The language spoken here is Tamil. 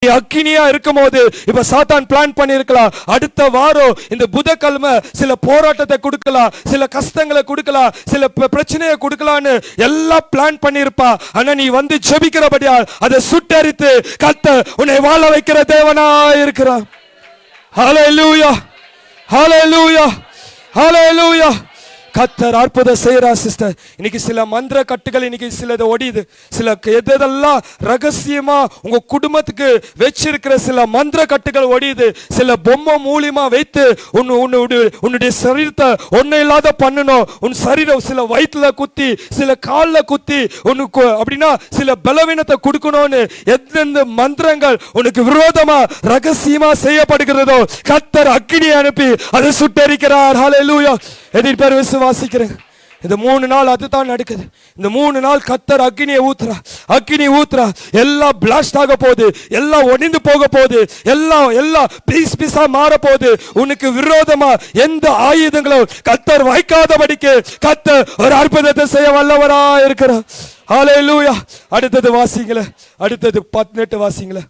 அக்கினியா இருக்கும் போது இப்ப சாத்தான் பிளான் பண்ணிருக்கலாம், அடுத்த வாரம் இந்த புதன்கிழமை சில போராட்டத்தை கொடுக்கலாம், சில கஷ்டங்களை கொடுக்கலாம், சில பிரச்சனையை கொடுக்கலான்னு எல்லாம் பிளான் பண்ணிருப்பா. ஆனா நீ வந்து ஜெபிக்கிறபடியா அதை சுட்டரித்து கர்த்தர் உன்னை வாழ வைக்கிற தேவனா இருக்கிறார். ஹல்லேலூயா, ஹல்லேலூயா, ஹல்லேலூயா. கர்த்தர் அற்புதம் செய்யறா சிஸ்டர். இன்னைக்கு சில மந்திர கட்டுகள் இன்னைக்கு சிலது ஒடியுது. சில எதெல்லாம் ரகசியமா உங்க குடும்பத்துக்கு வச்சிருக்கிற சில மந்திர கட்டுகள் ஒடியுது. சில பொம்மை மூலியமா வைத்து உன்னுடைய சரீரத்தை ஒன்னும் இல்லாத பண்ணணும். உன் சரீரம் சில வயிற்றுல குத்தி சில காலில் குத்தி உனக்கு அப்படின்னா சில பலவீனத்தை கொடுக்கணும்னு எந்தெந்த மந்திரங்கள் உனக்கு விரோதமா ரகசியமா செய்யப்படுகிறதோ கர்த்தர் அக்கினி அனுப்பி அதை சுட்டரிக்கிறார். ஹல்லேலூயா. எதிர்பார் விசுவாசிக்கிறேன். இந்த 3 நாள் அதுதான் நடக்குது. இந்த 3 நாள் கர்த்தர் அக்கினியை ஊத்துறா, அக்கினி ஊத்துறா. எல்லாம் பிளாஸ்ட் ஆக போகுது, எல்லாம் ஒடிந்து போக போகுது, எல்லாம் பீஸ் பீஸா மாற போகுது. உனக்கு விரோதமா எந்த ஆயுதங்களும் கர்த்தர் வைக்காதபடிக்கு கர்த்தர் ஒரு அற்புதத்தை செய்ய வல்லவரா இருக்கிறார். ஹல்லேலூயா. அடுத்தது வாசிங்களே, அடுத்தது 18 வாசிங்களே.